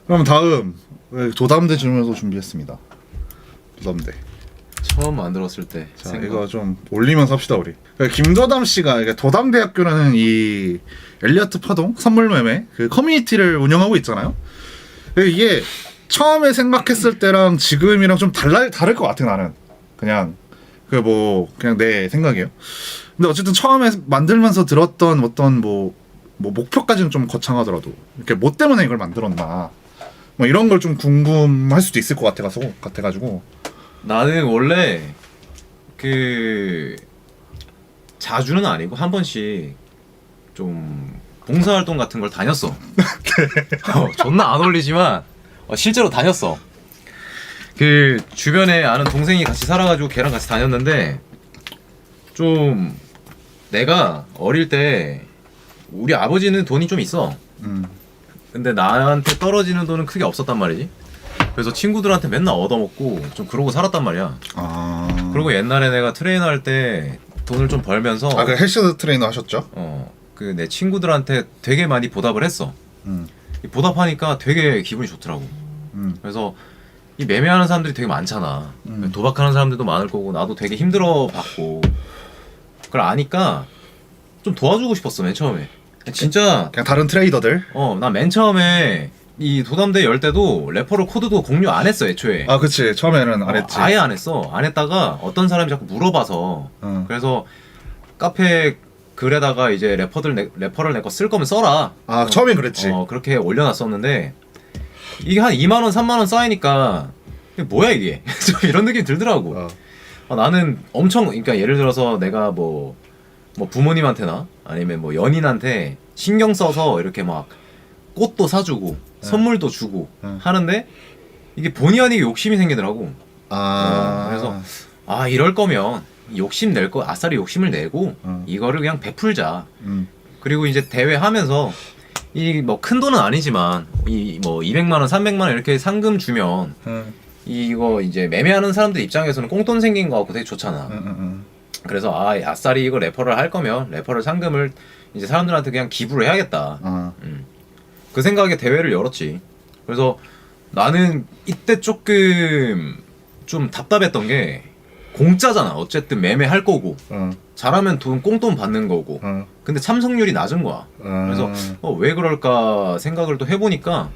그럼 다음 도담대 질문도 준비했습니다. 도담대. 처음 만들었을 때 자 생각. 이거 좀 올리면서 합시다 우리. 김도담 씨가 도담대학교라는 이 엘리어트 파동 선물 매매 그 커뮤니티를 운영하고 있잖아요. 이게 처음에 생각했을 때랑 지금이랑 좀 다를 것 같아 나는. 그냥 그냥 내 생각이에요. 근데 어쨌든 처음에 만들면서 들었던 어떤 뭐 목표까지는 좀 거창하더라도 이렇게 뭐 때문에 이걸 만들었나 뭐 이런 걸 좀 궁금할 수도 있을 것 같아가지고. 나는 원래 자주는 아니고 한 번씩 좀 봉사활동 같은 걸 다녔어. 존나 안 어울리지만 실제로 다녔어. 그 주변에 아는 동생이 같이 살아가지고 걔랑 같이 다녔는데 좀 내가 어릴 때 우리 아버지는 돈이 좀 있어. 근데 나한테 떨어지는 돈은 크게 없었단 말이지. 그래서 친구들한테 맨날 얻어먹고 좀 그러고 살았단 말이야. 그리고 옛날에 내가 트레이너 할 때 돈을 좀 벌면서 그 헬스 트레이너 하셨죠? 그 내 친구들한테 되게 많이 보답을 했어. 이 보답하니까 되게 기분이 좋더라고. 그래서 이 매매하는 사람들이 되게 많잖아. 도박하는 사람들도 많을 거고 나도 되게 힘들어 봤고 그걸 아니까 좀 도와주고 싶었어 맨 처음에. 진짜 그냥 다른 트레이더들. 나 맨 처음에 이 도담대 열 때도 레퍼럴 코드도 공유 안 했어 애초에. 그치 처음에는 안 했지. 아예 안 했어. 안 했다가 어떤 사람이 자꾸 물어봐서 그래서 카페 글에다가 이제 레퍼럴 내 거 쓸 거면 써라. 처음엔 그랬지. 그렇게 올려놨었는데 이게 한 2만 원, 3만 원 쌓이니까 이게 뭐야 이게? 좀 이런 느낌이 들더라고. 나는 엄청 그러니까 예를 들어서 내가 뭐 부모님한테나 아니면 뭐 연인한테 신경 써서 이렇게 막 꽃도 사주고 선물도 주고 하는데 이게 본의 아니게 욕심이 생기더라고. 그래서 이럴 거면 욕심 낼 거 아싸리 욕심을 내고 이거를 그냥 베풀자. 그리고 이제 대회 하면서 이 뭐 큰 돈은 아니지만 이 뭐 200만 원, 300만 원 이렇게 상금 주면 이거 이제 매매하는 사람들 입장에서는 꽁돈 생긴 거 같고 되게 좋잖아. 그래서 아싸리 이거 레퍼럴 할 거면 레퍼럴 상금을 이제 사람들한테 그냥 기부를 해야겠다. 그 생각에 대회를 열었지. 그래서 나는 이때 조금 좀 답답했던 게 공짜잖아. 어쨌든 매매할 거고 잘하면 꽁돈 받는 거고. 근데 참석률이 낮은 거야. 그래서 왜 그럴까 생각을 또 해보니까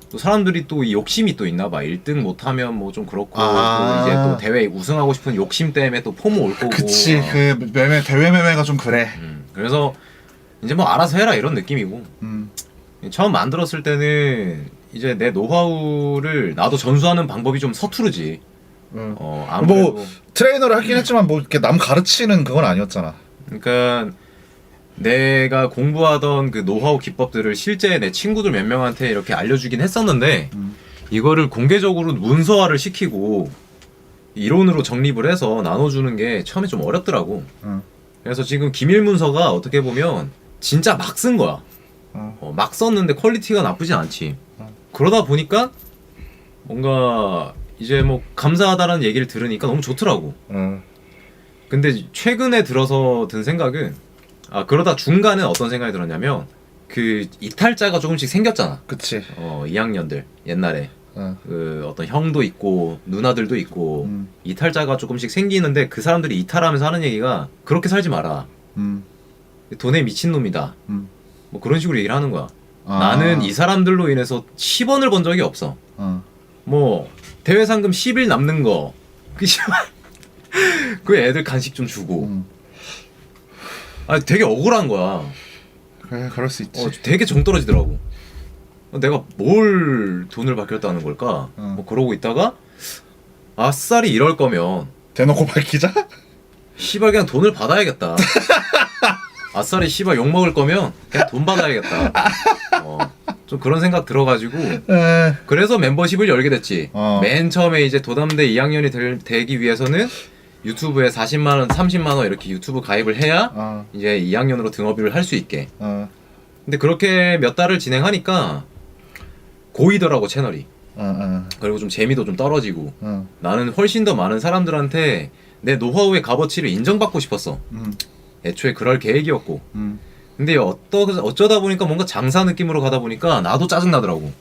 또 사람들이 또 이 욕심이 또 있나 봐. 1등 못하면 뭐 좀 그렇고 또 이제 또 대회 우승하고 싶은 욕심 때문에 또 포모 올 거고. 그치 그 대회 매매가 좀 그래. 그래서 이제 뭐 알아서 해라 이런 느낌이고. 처음 만들었을 때는 이제 내 노하우를 나도 전수하는 방법이 좀 서투르지. 아무래도 뭐 트레이너를 하긴 했지만 뭐 이렇게 남 가르치는 그건 아니었잖아. 그러니까 내가 공부하던 그 노하우 기법들을 실제 내 친구들 몇 명한테 이렇게 알려주긴 했었는데 이거를 공개적으로 문서화를 시키고 이론으로 정립을 해서 나눠주는 게 처음에 좀 어렵더라고. 그래서 지금 기밀 문서가 어떻게 보면 진짜 막 쓴 거야. 막 썼는데 퀄리티가 나쁘진 않지. 그러다 보니까 뭔가 이제 뭐 감사하다라는 얘기를 들으니까 너무 좋더라고. 근데 최근에 들어서 든 생각은 그러다 중간에 어떤 생각이 들었냐면 그 이탈자가 조금씩 생겼잖아. 그치. 2학년들 옛날에 그 어떤 형도 있고 누나들도 있고 이탈자가 조금씩 생기는데 그 사람들이 이탈하면서 하는 얘기가 그렇게 살지 마라. 돈에 미친놈이다. 뭐 그런 식으로 얘기를 하는 거야. 나는 이 사람들로 인해서 10원을 번 적이 없어. 뭐 대회 상금 10일 남는 거 그 애들 간식 좀 주고 되게 억울한 거야. 그래 그럴 수 있지. 되게 정 떨어지더라고. 내가 뭘 돈을 받겠다는 걸까? 뭐 그러고 있다가 아싸리 이럴 거면 대놓고 밝히자? 씨발 그냥 돈을 받아야겠다. 아싸리 씨발 욕 먹을 거면 그냥 돈 받아야겠다. 좀 그런 생각 들어가지고 그래서 멤버십을 열게 됐지. 맨 처음에 이제 도담대 2학년이 되기 위해서는 유튜브에 40만원, 30만원 이렇게 유튜브 가입을 해야 이제 2학년으로 등업을 할 수 있게. 근데 그렇게 몇 달을 진행하니까 고이더라고 채널이. 그리고 좀 재미도 좀 떨어지고 나는 훨씬 더 많은 사람들한테 내 노하우의 값어치를 인정받고 싶었어. 애초에 그럴 계획이었고. 근데 어쩌다 보니까 뭔가 장사 느낌으로 가다 보니까 나도 짜증나더라고.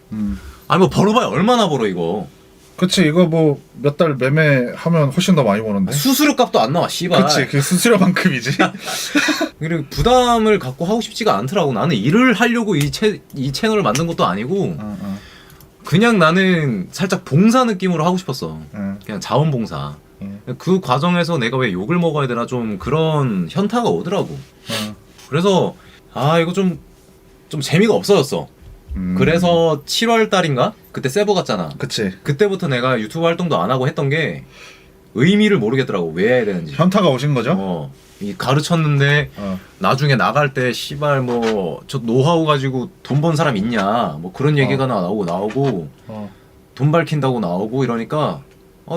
아니 뭐 벌어봐야 얼마나 벌어 이거. 그치, 이거 뭐 몇 달 매매하면 훨씬 더 많이 버는데. 수수료 값도 안 나와 씨발. 그치, 그 수수료만큼이지. 그리고 부담을 갖고 하고 싶지가 않더라고. 나는 일을 하려고 이 채널을 만든 것도 아니고 그냥 나는 살짝 봉사 느낌으로 하고 싶었어. 그냥 자원봉사. 그 과정에서 내가 왜 욕을 먹어야 되나 좀 그런 현타가 오더라고. 그래서 아 이거 좀 재미가 없어졌어. 그래서 7월 달인가? 그때 세버 갔잖아. 그치. 그때부터 내가 유튜브 활동도 안 하고 했던 게 의미를 모르겠더라고. 왜 해야 되는지. 현타가 오신 거죠? 이 가르쳤는데 나중에 나갈 때 씨발 뭐 저 노하우 가지고 돈 번 사람 있냐 뭐 그런 얘기가 나오고 돈 밝힌다고 나오고 이러니까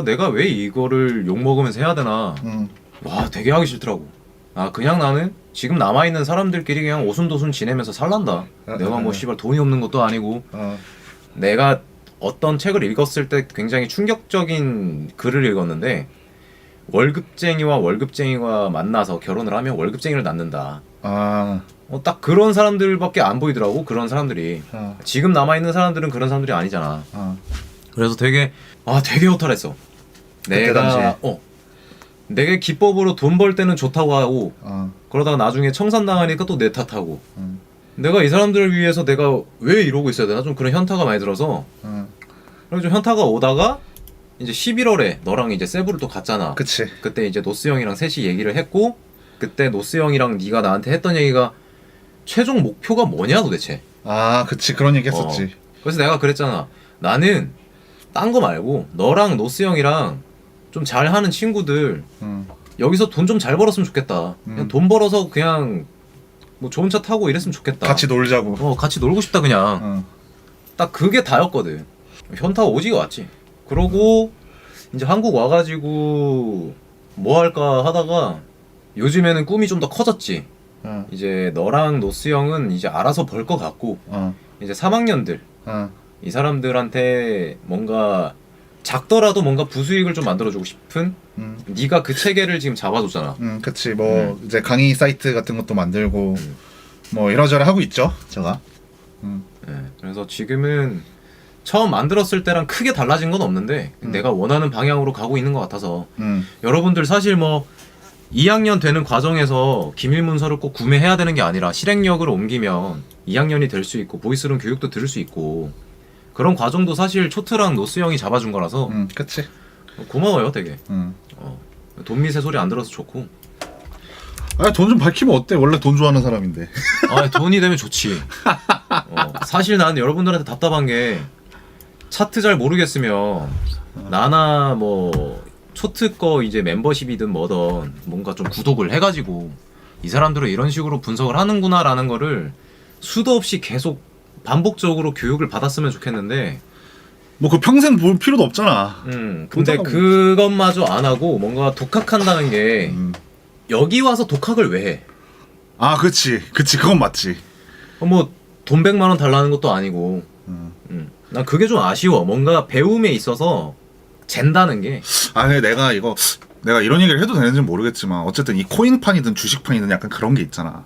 내가 왜 이거를 욕 먹으면서 해야 되나. 와 되게 하기 싫더라고. 그냥 나는 지금 남아있는 사람들끼리 그냥 오순도순 지내면서 살란다. 내가 뭐 씨발 돈이 없는 것도 아니고 내가 어떤 책을 읽었을 때 굉장히 충격적인 글을 읽었는데 월급쟁이와 월급쟁이가 만나서 결혼을 하면 월급쟁이를 낳는다. 딱 그런 사람들밖에 안 보이더라고. 그런 사람들이 지금 남아있는 사람들은 그런 사람들이 아니잖아. 그래서 되게 허탈했어. 내가 내가 기법으로 돈 벌 때는 좋다고 하고 그러다가 나중에 청산당하니까 또 내 탓하고 내가 이 사람들을 위해서 내가 왜 이러고 있어야 되나 좀 그런 현타가 많이 들어서 그래서 좀 현타가 오다가 이제 11월에 너랑 이제 세부를 또 갔잖아. 그치. 그때 이제 노스 형이랑 셋이 얘기를 했고 그때 노스 형이랑 네가 나한테 했던 얘기가 최종 목표가 뭐냐 도대체. 그치, 그런 얘기 했었지. 그래서 내가 그랬잖아. 나는 딴 거 말고 너랑 노스 형이랑 좀 잘하는 친구들 여기서 돈 좀 잘 벌었으면 좋겠다. 그냥 돈 벌어서 그냥 뭐 좋은 차 타고 이랬으면 좋겠다. 같이 놀자고. 같이 놀고 싶다 그냥. 딱 그게 다였거든. 현타가 오지가 왔지. 그러고 이제 한국 와가지고 뭐 할까 하다가 요즘에는 꿈이 좀 더 커졌지. 이제 너랑 노스 형은 이제 알아서 벌 것 같고 이제 3학년들 이 사람들한테 뭔가 작더라도 뭔가 부수익을 좀 만들어주고 싶은 네가 그 체계를 지금 잡아줬잖아. 그치. 뭐 이제 강의 사이트 같은 것도 만들고 뭐 이러저러 하고 있죠 제가. 네, 그래서 지금은 처음 만들었을 때랑 크게 달라진 건 없는데 내가 원하는 방향으로 가고 있는 것 같아서 여러분들 사실 뭐 2학년 되는 과정에서 기밀문서를 꼭 구매해야 되는 게 아니라 실행력을 옮기면 2학년이 될 수 있고 보이스룸 교육도 들을 수 있고 그런 과정도 사실 초트랑 노스 형이 잡아준 거라서 그치. 고마워요 되게. 돈 밑에 소리 안 들어서 좋고. 돈 좀 밝히면 어때? 원래 돈 좋아하는 사람인데. 돈이 되면 좋지. 사실 난 여러분들한테 답답한 게 차트 잘 모르겠으면 나나 뭐 초트 거 이제 멤버십이든 뭐든 뭔가 좀 구독을 해가지고 이 사람들은 이런 식으로 분석을 하는구나라는 거를 수도 없이 계속 반복적으로 교육을 받았으면 좋겠는데 뭐 그 평생 볼 필요도 없잖아. 근데 그것마저 안 하고 뭔가 독학한다는 게 여기 와서 독학을 왜 해? 그치 그건 맞지. 뭐 돈 100만 원 달라는 것도 아니고 난 그게 좀 아쉬워. 뭔가 배움에 있어서 잰다는 게. 근데 내가 이런 얘기를 해도 되는지는 모르겠지만 어쨌든 이 코인판이든 주식판이든 약간 그런 게 있잖아.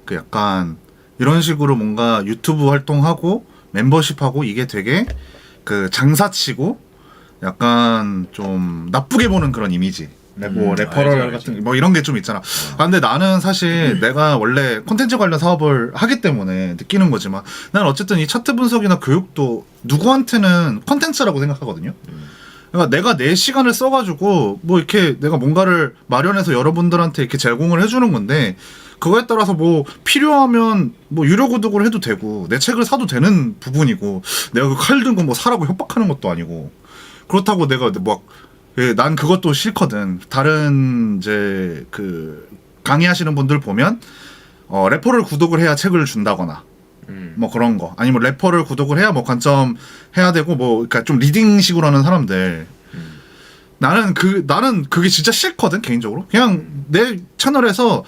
그 약간 이런 식으로 뭔가 유튜브 활동하고 멤버십하고 이게 되게 그 장사치고 약간 좀 나쁘게 보는 그런 이미지. 뭐 레퍼럴 알지. 같은 뭐 이런 게 좀 있잖아. 근데 나는 사실 내가 원래 콘텐츠 관련 사업을 하기 때문에 느끼는 거지만 난 어쨌든 이 차트 분석이나 교육도 누구한테는 콘텐츠라고 생각하거든요. 그러니까 내가 내 시간을 써가지고 뭐 이렇게 내가 뭔가를 마련해서 여러분들한테 이렇게 제공을 해주는 건데 그거에 따라서 뭐 필요하면 뭐 유료 구독을 해도 되고 내 책을 사도 되는 부분이고 내가 그 칼 들고 뭐 사라고 협박하는 것도 아니고 그렇다고 내가 난 그것도 싫거든. 다른 이제 그 강의하시는 분들 보면 레퍼럴 구독을 해야 책을 준다거나 뭐 그런 거 아니면 레퍼럴 구독을 해야 뭐 관점 해야 되고 뭐 그러니까 좀 리딩식으로 하는 사람들 나는 그게 진짜 싫거든 개인적으로. 그냥 내 채널에서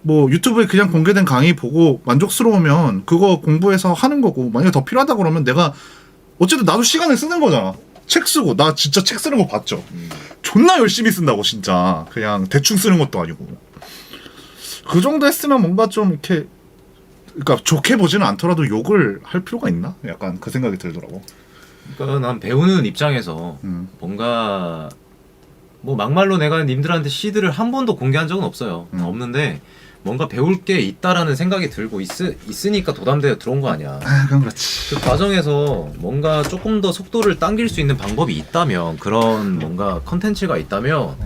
뭐 유튜브에 그냥 공개된 강의 보고 만족스러우면 그거 공부해서 하는 거고 만약에 더 필요하다 그러면 내가 어쨌든 나도 시간을 쓰는 거잖아. 책 쓰고 나 진짜 책 쓰는 거 봤죠. 존나 열심히 쓴다고 진짜. 그냥 대충 쓰는 것도 아니고. 그 정도 했으면 뭔가 좀 이렇게 그러니까 좋게 보지는 않더라도 욕을 할 필요가 있나? 약간 그 생각이 들더라고. 그러니까 난 배우는 입장에서 뭔가 뭐 막말로 내가 님들한테 시드를 한 번도 공개한 적은 없어요. 없는데 뭔가 배울 게 있다라는 생각이 들고 있으니까 도담대에 들어온 거 아니야. 아, 그럼 그렇지. 그 과정에서 뭔가 조금 더 속도를 당길 수 있는 방법이 있다면, 그런 뭔가 컨텐츠가 있다면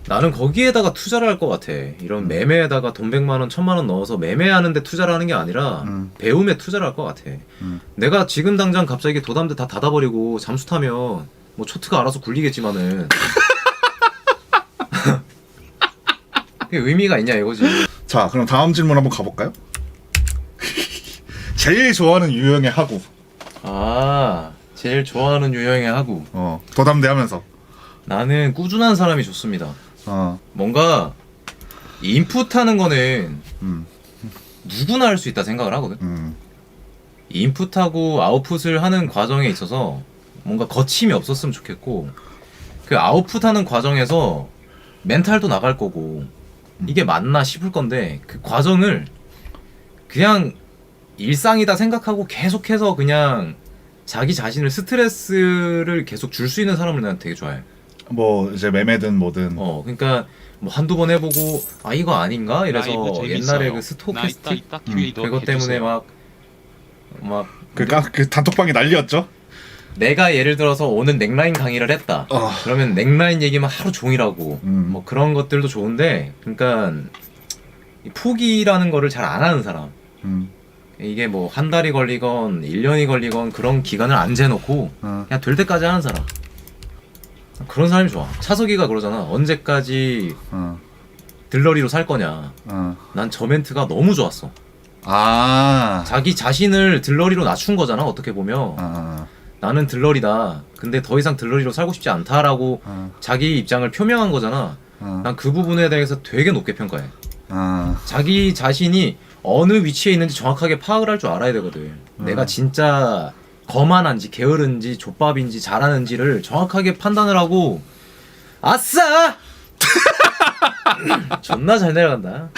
나는 거기에다가 투자를 할 것 같아. 이런 매매에다가 돈 100만 원, 1000만 원 넣어서 매매하는데 투자를 하는 게 아니라 배움에 투자를 할 것 같아. 내가 지금 당장 갑자기 도담대 다 닫아버리고 잠수 타면 뭐 초트가 알아서 굴리겠지만은 그게 의미가 있냐 이거지. 자, 그럼 다음 질문 한번 가볼까요? 제일 좋아하는 유형의 하구. 아, 제일 좋아하는 유형의 하구. 도담대 하면서. 나는 꾸준한 사람이 좋습니다. 어. 뭔가 인풋하는 거는 누구나 할 수 있다 생각을 하거든. 인풋하고 아웃풋을 하는 과정에 있어서 뭔가 거침이 없었으면 좋겠고, 그 아웃풋하는 과정에서 멘탈도 나갈 거고 이게 맞나 싶을 건데, 그 과정을 그냥 일상이다 생각하고 계속해서 그냥 자기 자신을 스트레스를 계속 줄 수 있는 사람을 난 되게 좋아해. 뭐 이제 매매든 뭐든. 그러니까 뭐 한두 번 해보고 아 이거 아닌가 이래서 옛날에 그 스토캐스틱 그것 때문에 막 그 단톡방이 난리였죠. 내가 예를 들어서 오늘 넥라인 강의를 했다. 그러면 넥라인 얘기만 하루 종일 하고 뭐 그런 것들도 좋은데, 그러니까 이 포기라는 거를 잘 안 하는 사람. 이게 뭐 한 달이 걸리건 1년이 걸리건 그런 기간을 안 재놓고 그냥 될 때까지 하는 사람. 그런 사람이 좋아. 차석이가 그러잖아. 언제까지 들러리로 살 거냐. 난 저 멘트가 너무 좋았어. 아. 자기 자신을 들러리로 낮춘 거잖아, 어떻게 보면. 나는 들러리다. 근데 더 이상 들러리로 살고 싶지 않다라고 자기 입장을 표명한 거잖아. 난 그 부분에 대해서 되게 높게 평가해. 자기 자신이 어느 위치에 있는지 정확하게 파악을 할 줄 알아야 되거든. 내가 진짜 거만한지 게으른지 족밥인지 잘하는지를 정확하게 판단을 하고, 아싸! 존나 잘 내려간다.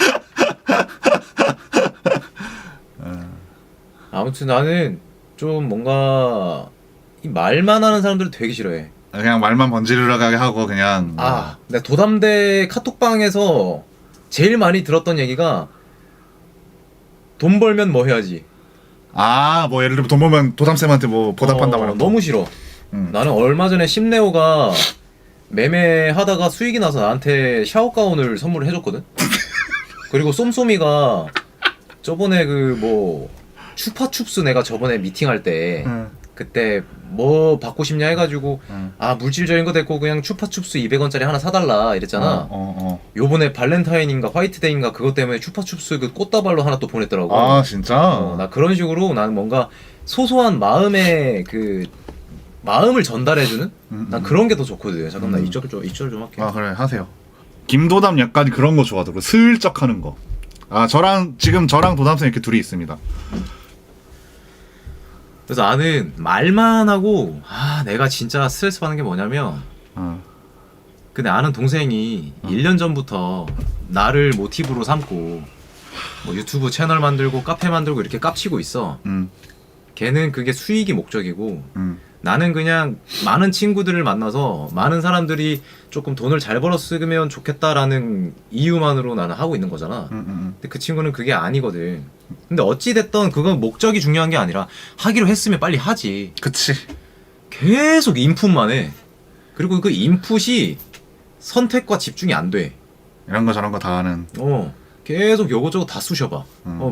아무튼 나는 좀 뭔가 이 말만 하는 사람들을 되게 싫어해. 그냥 말만 번지르르하게 하고 그냥. 내가 도담대 카톡방에서 제일 많이 들었던 얘기가 돈 벌면 뭐 해야지. 뭐 예를 들면 돈 벌면 도담쌤한테 뭐 보답한다 말이야. 너무 싫어. 나는 얼마 전에 심네오가 매매하다가 수익이 나서 나한테 샤워 가운을 선물을 해줬거든. 그리고 쏨쏨이가 저번에 그 뭐 추파춥스 내가 저번에 미팅할 때 그때 뭐 받고 싶냐 해가지고 물질적인 거 됐고 그냥 추파춥스 200원짜리 하나 사달라 이랬잖아. 요번에 발렌타인인가 화이트데이인가 그것 때문에 추파춥스 그 꽃다발로 하나 또 보냈더라고. 진짜? 나 그런 식으로 나는 뭔가 소소한 마음의 그 마음을 전달해주는 난 그런 게 더 좋거든. 잠깐만 이쪽 좀 할게. 그래 하세요. 김도담 약간 그런 거 좋아하더라고. 슬쩍 하는 거. 지금 저랑 도담쌤 이렇게 둘이 있습니다. 그래서 나는 말만 하고 내가 진짜 스트레스 받는 게 뭐냐면 근데 아는 동생이 1년 전부터 나를 모티브로 삼고 뭐 유튜브 채널 만들고 카페 만들고 이렇게 깝치고 있어. 걔는 그게 수익이 목적이고 나는 그냥 많은 친구들을 만나서 많은 사람들이 조금 돈을 잘 벌었으면 좋겠다라는 이유만으로 나는 하고 있는 거잖아. 근데 그 친구는 그게 아니거든. 근데 어찌됐든 그건 목적이 중요한 게 아니라 하기로 했으면 빨리 하지. 그치. 계속 인풋만 해. 그리고 그 인풋이 선택과 집중이 안 돼. 이런 거 저런 거 다 하는. 계속 요거저거 다 쑤셔봐.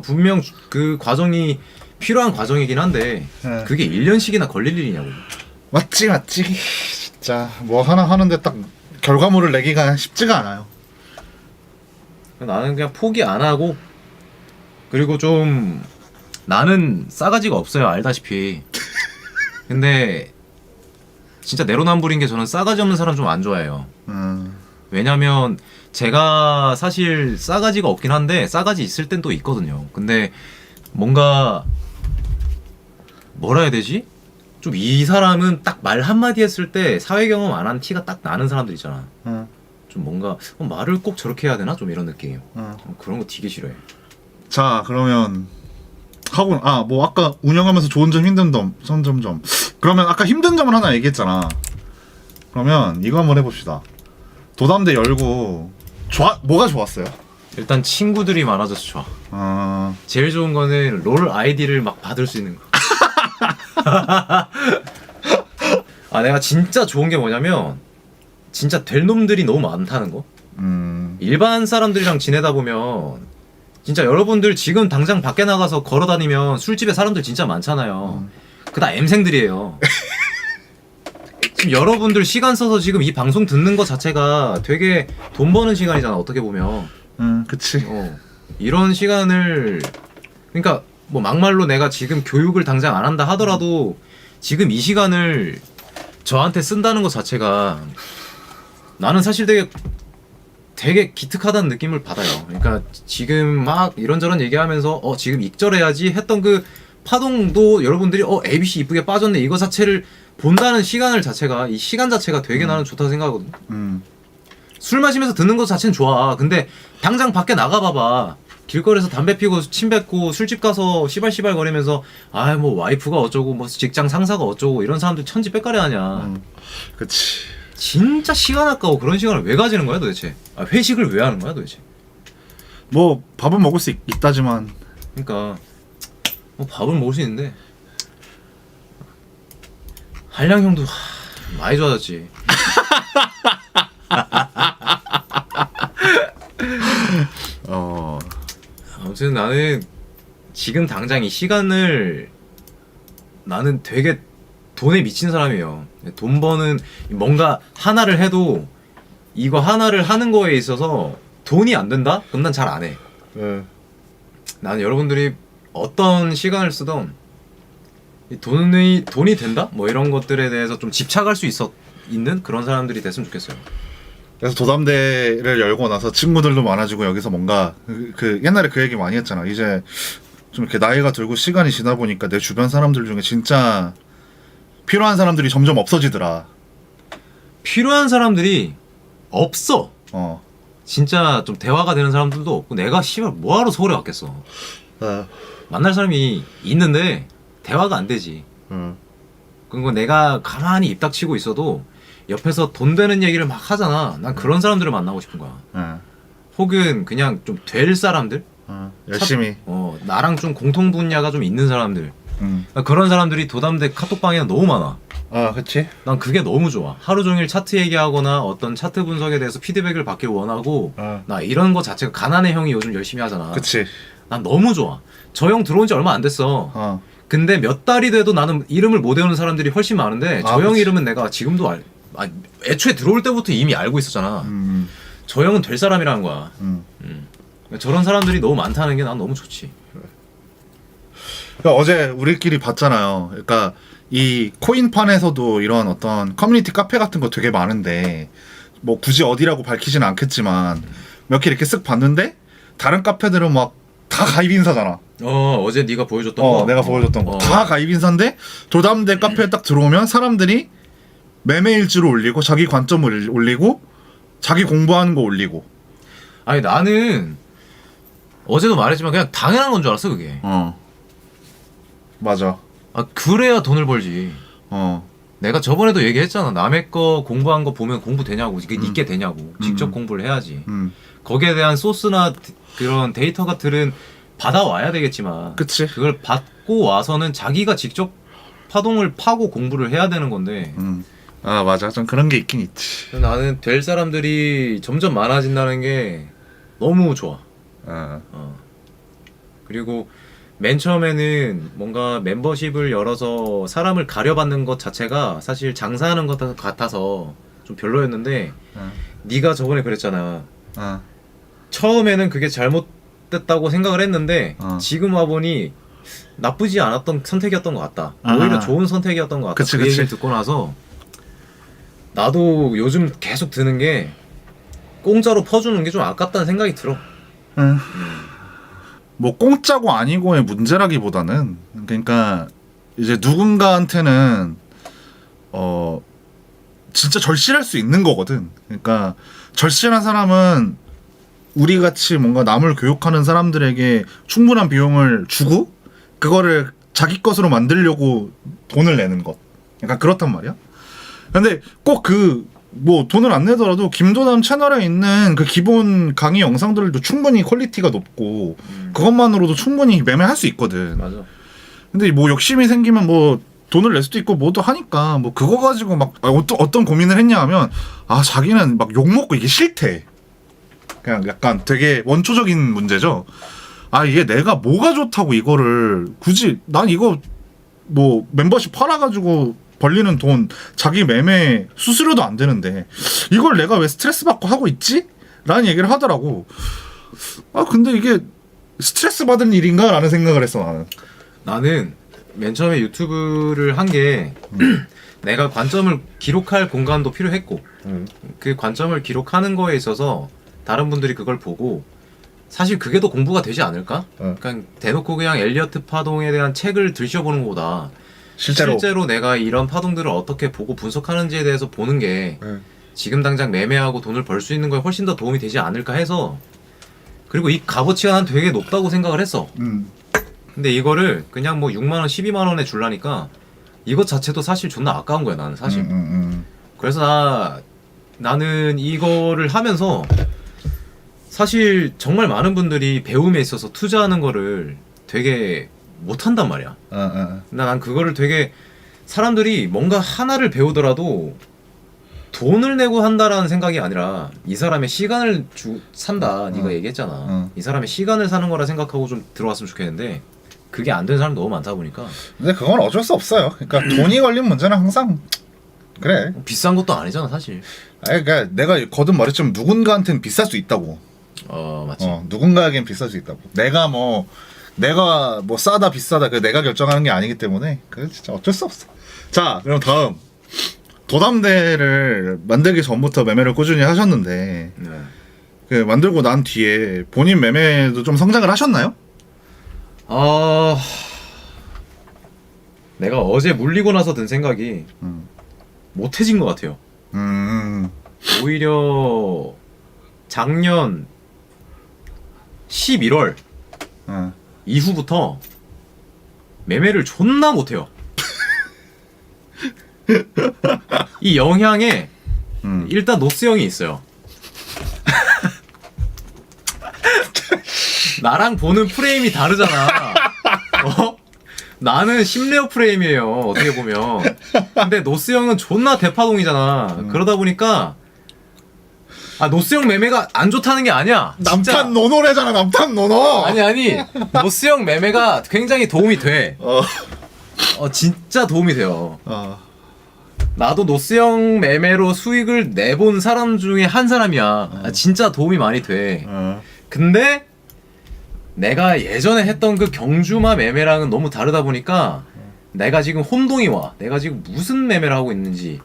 분명 그 과정이 필요한 과정이긴 한데 그게 1년씩이나 걸릴 일이냐고. 맞지. 진짜 뭐 하나 하는데 딱 결과물을 내기가 쉽지가 않아요. 나는 그냥 포기 안 하고, 그리고 좀 나는 싸가지가 없어요, 알다시피. 근데 진짜 내로남불인 게 저는 싸가지 없는 사람 좀 안 좋아해요. 왜냐면 제가 사실 싸가지가 없긴 한데 싸가지 있을 땐 또 있거든요. 근데 뭔가 뭐라 해야 되지? 좀 이 사람은 딱 말 한마디 했을 때 사회 경험 안 한 티가 딱 나는 사람들 있잖아. 좀 뭔가 말을 꼭 저렇게 해야 되나? 좀 이런 느낌. 그런 거 되게 싫어해. 자, 그러면 하고 뭐 아까 운영하면서 좋은 점 힘든 점. 그러면 아까 힘든 점을 하나 얘기했잖아. 그러면 이거 한번 해봅시다. 도담대 열고 뭐가 좋았어요? 일단 친구들이 많아져서 좋아. 제일 좋은 거는 롤 아이디를 막 받을 수 있는 거. 내가 진짜 좋은 게 뭐냐면 진짜 될 놈들이 너무 많다는 거. 일반 사람들이랑 지내다 보면 진짜 여러분들 지금 당장 밖에 나가서 걸어다니면 술집에 사람들 진짜 많잖아요. 그다 M생들이에요. 지금 여러분들 시간 써서 지금 이 방송 듣는 거 자체가 되게 돈 버는 시간이잖아, 어떻게 보면. 그치. 이런 시간을, 그러니까 뭐 막말로 내가 지금 교육을 당장 안 한다 하더라도 지금 이 시간을 저한테 쓴다는 것 자체가 나는 사실 되게 기특하다는 느낌을 받아요. 그러니까 지금 막 이런저런 얘기하면서 지금 익절해야지 했던 그 파동도 여러분들이 ABC 이쁘게 빠졌네 이거 자체를 본다는 시간을 자체가, 이 시간 자체가 되게 나는 좋다고 생각하거든. 술 마시면서 듣는 것 자체는 좋아. 근데 당장 밖에 나가봐봐. 길거리에서 담배 피고 침 뱉고 술집 가서 시발시발 거리면서 뭐 와이프가 어쩌고 뭐 직장 상사가 어쩌고 이런 사람들 천지 빽가리 하냐. 그치. 진짜 시간 아까워. 그런 시간을 왜 가지는 거야 도대체? 회식을 왜 하는 거야 도대체? 뭐 밥은 먹을 수 있다지만. 그러니까 뭐 밥은 먹을 수 있는데 한량 형도 많이 좋아졌지. 아무튼 나는 지금 당장 이 시간을, 나는 되게 돈에 미친 사람이에요. 돈 버는 뭔가 하나를 해도 이거 하나를 하는 거에 있어서 돈이 안 된다? 그럼 난 잘 안 해. 나는 여러분들이 어떤 시간을 쓰던 이 돈이 된다? 뭐 이런 것들에 대해서 좀 집착할 수 있는 그런 사람들이 됐으면 좋겠어요. 그래서 도담대를 열고 나서 친구들도 많아지고 여기서 뭔가 그 옛날에 그 얘기 많이 했잖아. 이제 좀 이렇게 나이가 들고 시간이 지나 보니까 내 주변 사람들 중에 진짜 필요한 사람들이 점점 없어지더라. 필요한 사람들이 없어. 진짜 좀 대화가 되는 사람들도 없고, 내가 씨발 뭐하러 서울에 왔겠어. 만날 사람이 있는데 대화가 안 되지. 그리고 내가 가만히 입 닥치고 있어도 옆에서 돈 되는 얘기를 막 하잖아. 난 그런 사람들을 만나고 싶은 거야. 혹은 그냥 좀 될 사람들? 열심히. 나랑 좀 공통 분야가 좀 있는 사람들. 그러니까 그런 사람들이 도담대 카톡방에는 너무 많아. 그치. 난 그게 너무 좋아. 하루 종일 차트 얘기하거나 어떤 차트 분석에 대해서 피드백을 받길 원하고, 나 이런 거 자체가, 가난의 형이 요즘 열심히 하잖아. 그치. 난 너무 좋아. 저 형 들어온 지 얼마 안 됐어. 근데 몇 달이 돼도 나는 이름을 못 외우는 사람들이 훨씬 많은데, 저 형 이름은 내가 지금도 애초에 들어올 때부터 이미 알고 있었잖아. 저 형은 될 사람이라는 거야. 저런 사람들이 너무 많다는 게 난 너무 좋지. 그러니까 어제 우리끼리 봤잖아요. 그러니까 이 코인판에서도 이런 어떤 커뮤니티 카페 같은 거 되게 많은데, 뭐 굳이 어디라고 밝히지는 않겠지만 몇 개 이렇게 쓱 봤는데 다른 카페들은 막 다 가입 인사잖아. 어제 네가 보여줬던 거. 내가 보여줬던 거. 다 가입 인사인데 도담대 카페에 딱 들어오면 사람들이 매매 일지를 올리고 자기 관점을 올리고 자기 공부하는 거 올리고. 아니 나는 어제도 말했지만 그냥 당연한 건 줄 알았어 그게. 맞아. 그래야 돈을 벌지. 내가 저번에도 얘기했잖아. 남의 거 공부한 거 보면 공부 되냐고. 이게 있게 되냐고. 직접 공부를 해야지. 거기에 대한 소스나 그런 데이터들은 받아와야 되겠지만, 그치. 그걸 받고 와서는 자기가 직접 파동을 파고 공부를 해야 되는 건데. 맞아. 좀 그런 게 있긴 있지. 나는 될 사람들이 점점 많아진다는 게 너무 좋아. 그리고 맨 처음에는 뭔가 멤버십을 열어서 사람을 가려받는 것 자체가 사실 장사하는 것 같아서 좀 별로였는데, 네가 저번에 그랬잖아. 처음에는 그게 잘못됐다고 생각을 했는데 지금 와보니 나쁘지 않았던 선택이었던 것 같다. 오히려 좋은 선택이었던 것 같다. 그치, 그 그치. 얘기를 듣고 나서 나도 요즘 계속 드는 게, 공짜로 퍼주는 게 좀 아깝다는 생각이 들어. 뭐 공짜고 아니고의 문제라기보다는, 그러니까 이제 누군가한테는 진짜 절실할 수 있는 거거든. 그러니까 절실한 사람은 우리 같이 뭔가 남을 교육하는 사람들에게 충분한 비용을 주고 그거를 자기 것으로 만들려고 돈을 내는 것. 약간 그렇단 말이야. 근데 꼭 뭐 돈을 안 내더라도 김도담 채널에 있는 그 기본 강의 영상들도 충분히 퀄리티가 높고 그것만으로도 충분히 매매할 수 있거든. 맞아. 근데 뭐 욕심이 생기면 뭐 돈을 낼 수도 있고 뭐도 하니까 뭐 그거 가지고 막 어떤 고민을 했냐 하면 자기는 막 욕먹고 이게 싫대. 그냥 약간 되게 원초적인 문제죠. 이게 내가 뭐가 좋다고 이거를 굳이 난 이거 뭐 멤버십 팔아가지고 벌리는 돈 자기 매매 수수료도 안 되는데 이걸 내가 왜 스트레스 받고 하고 있지? 라는 얘기를 하더라고. 근데 이게 스트레스 받은 일인가? 라는 생각을 했어 나는. 나는 맨 처음에 유튜브를 한 게 내가 관점을 기록할 공간도 필요했고 그 관점을 기록하는 거에 있어서 다른 분들이 그걸 보고 사실 그게 더 공부가 되지 않을까? 그냥 대놓고 그냥 엘리어트 파동에 대한 책을 들춰보는 것보다 실제로 내가 이런 파동들을 어떻게 보고 분석하는지에 대해서 보는 게 지금 당장 매매하고 돈을 벌 수 있는 거에 훨씬 더 도움이 되지 않을까 해서 그리고 이 값어치가 난 되게 높다고 생각을 했어. 근데 이거를 그냥 뭐 6만원, 12만원에 줄라니까 이것 자체도 사실 존나 아까운 거야 나는 사실. 그래서 나는 이거를 하면서 사실 정말 많은 분들이 배움에 있어서 투자하는 거를 되게 못한단 말이야. 난 그거를 되게 사람들이 뭔가 하나를 배우더라도 돈을 내고 한다라는 생각이 아니라 이 사람의 시간을 산다. 네가 얘기했잖아. 이 사람의 시간을 사는 거라 생각하고 좀 들어왔으면 좋겠는데 그게 안 되는 사람이 너무 많다 보니까. 근데 그건 어쩔 수 없어요. 그러니까 돈이 걸린 문제는 항상 그래. 비싼 것도 아니잖아 사실. 그러니까 내가 거듭 말했지만 누군가한테는 비쌀 수 있다고. 맞지. 누군가에겐 비쌀 수 있다고. 내가 뭐 싸다 비싸다 그 내가 결정하는 게 아니기 때문에 그 진짜 어쩔 수 없어. 자, 그럼 다음 도담대를 만들기 전부터 매매를 꾸준히 하셨는데 그 만들고 난 뒤에 본인 매매도 좀 성장을 하셨나요? 내가 어제 물리고 나서 든 생각이 못해진 것 같아요. 오히려 작년 11월 이후부터 매매를 존나 못해요. 이 영향에 일단 노스형이 있어요. 나랑 보는 프레임이 다르잖아. 나는 심레어 프레임이에요 어떻게 보면. 근데 노스형은 존나 대파동이잖아. 그러다 보니까 노스형 매매가 안 좋다는 게 아니야. 남탄 노노래잖아. 남탄 노노. 아니 노스형 매매가 굉장히 도움이 돼. 진짜 도움이 돼요. 나도 노스형 매매로 수익을 내본 사람 중에 한 사람이야. 진짜 도움이 많이 돼. 근데 내가 예전에 했던 그 경주마 매매랑은 너무 다르다 보니까 내가 지금 혼동이 와. 내가 지금 무슨 매매를 하고 있는지.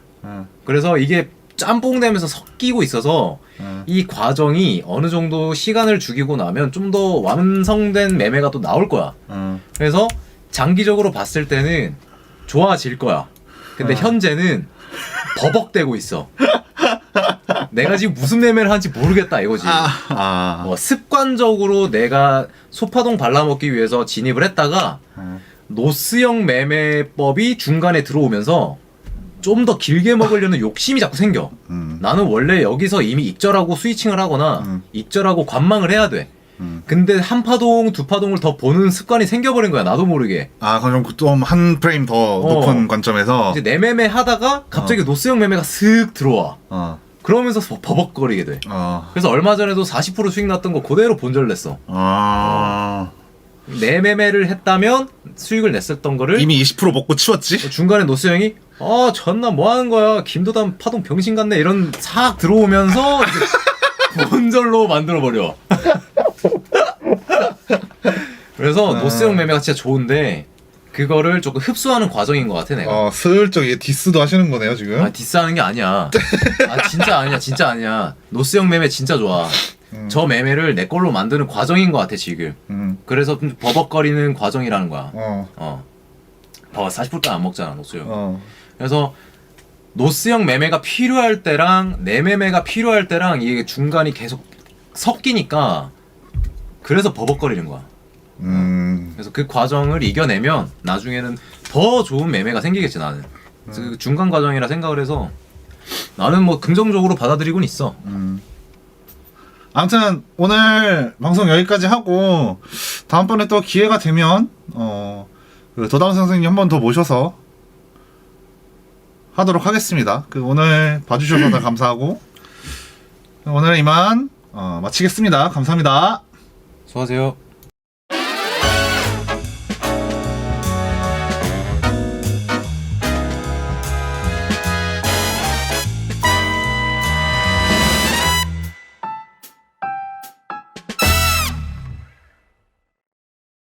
그래서 이게 짬뽕되면서 섞이고 있어서 이 과정이 어느 정도 시간을 죽이고 나면 좀 더 완성된 매매가 또 나올 거야. 그래서 장기적으로 봤을 때는 좋아질 거야. 근데 현재는 버벅대고 있어. 내가 지금 무슨 매매를 하는지 모르겠다 이거지. 습관적으로 내가 소파동 발라먹기 위해서 진입을 했다가 노스형 매매법이 중간에 들어오면서 좀 더 길게 먹으려는 욕심이 자꾸 생겨. 나는 원래 여기서 이미 익절하고 스위칭을 하거나 익절하고 관망을 해야 돼. 근데 한 파동, 두 파동을 더 보는 습관이 생겨버린 거야. 나도 모르게. 그럼 좀 한 프레임 더 높은 관점에서 이제 내 매매 하다가 갑자기 노스형 매매가 슥 들어와. 그러면서 버벅거리게 돼. 그래서 얼마 전에도 40% 수익 났던 거 그대로 본전 냈어. 내 매매를 했다면 수익을 냈었던 거를 이미 20% 먹고 치웠지? 중간에 노스형이 전나 뭐 하는 거야 김도담 파동 병신 같네 이런 싹 들어오면서 이제 본절로 만들어버려. 그래서 노스형 매매가 진짜 좋은데 그거를 조금 흡수하는 과정인 것 같아 내가. 슬쩍 이게 디스도 하시는 거네요 지금. 디스하는 게 아니야. 진짜 아니야. 노스형 매매 진짜 좋아. 저 매매를 내 걸로 만드는 과정인 것 같아 지금. 그래서 좀 버벅거리는 과정이라는 거야. 봐봐 40%도 안 먹잖아 노스형. 그래서 노스형 매매가 필요할 때랑 내 매매가 필요할 때랑 이게 중간이 계속 섞이니까 그래서 버벅거리는 거야. 그래서 그 과정을 이겨내면 나중에는 더 좋은 매매가 생기겠지 나는. 그 중간 과정이라 생각을 해서 나는 뭐 긍정적으로 받아들이고는 있어. 아무튼 오늘 방송 여기까지 하고 다음번에 또 기회가 되면 그 도담 선생님 한 번 더 모셔서 하도록 하겠습니다. 그 오늘 봐주셔서 감사하고 오늘은 이만 마치겠습니다. 감사합니다. 수고하세요.